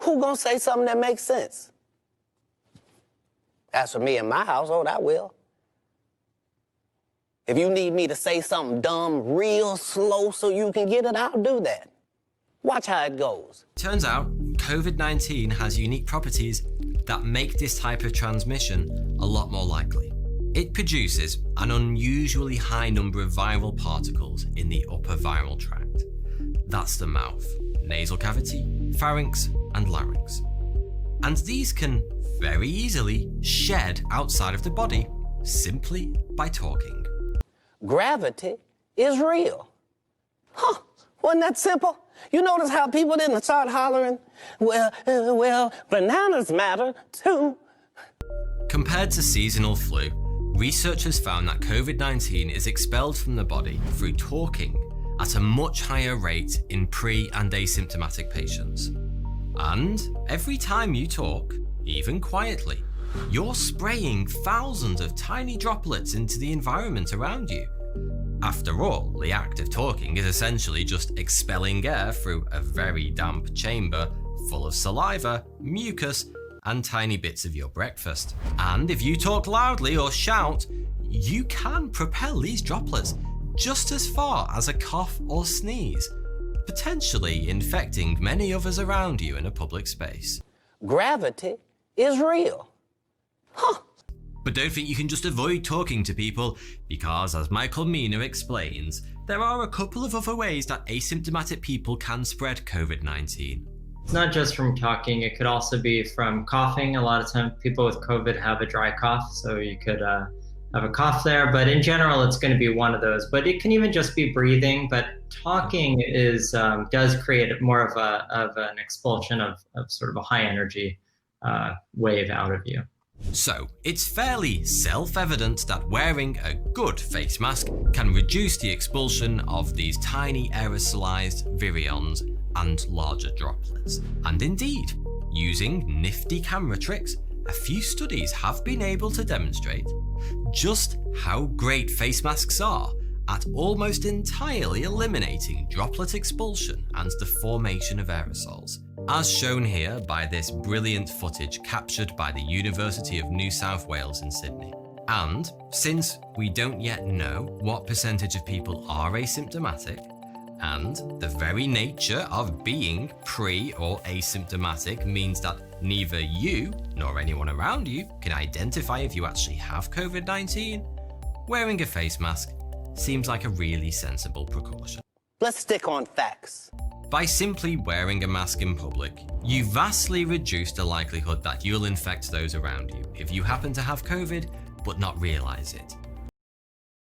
Who gonna say something that makes sense? As for me and my household, I will. If you need me to say something dumb real slow so you can get it, I'll do that. Watch how it goes. Turns out, COVID-19 has unique properties that make this type of transmission a lot more likely. It produces an unusually high number of viral particles in the upper viral tract. That's the mouth, nasal cavity, pharynx, and larynx. And these can very easily shed outside of the body simply by talking. Gravity is real. Huh, wasn't that simple? You notice how people didn't start hollering, well, bananas matter too. Compared to seasonal flu, researchers found that COVID-19 is expelled from the body through talking at a much higher rate in pre- and asymptomatic patients. And every time you talk, even quietly, you're spraying thousands of tiny droplets into the environment around you. After all, the act of talking is essentially just expelling air through a very damp chamber full of saliva, mucus, and tiny bits of your breakfast. And if you talk loudly or shout, you can propel these droplets just as far as a cough or sneeze, potentially infecting many others around you in a public space. Gravity is real. Huh. But don't think you can just avoid talking to people, because as Michael Mina explains, there are a couple of other ways that asymptomatic people can spread COVID-19. It's not just from talking, it could also be from coughing. A lot of times people with COVID have a dry cough, so you could have a cough there, but in general it's going to be one of those. But it can even just be breathing, but talking does create more of an expulsion of sort of a high energy wave out of you. So, it's fairly self-evident that wearing a good face mask can reduce the expulsion of these tiny aerosolized virions and larger droplets. And indeed, using nifty camera tricks, a few studies have been able to demonstrate just how great face masks are at almost entirely eliminating droplet expulsion and the formation of aerosols, as shown here by this brilliant footage captured by the University of New South Wales in Sydney. And since we don't yet know what percentage of people are asymptomatic, and the very nature of being pre- or asymptomatic means that neither you nor anyone around you can identify if you actually have COVID-19, wearing a face mask seems like a really sensible precaution. Let's stick on facts. By simply wearing a mask in public, you vastly reduce the likelihood that you'll infect those around you if you happen to have COVID but not realize it.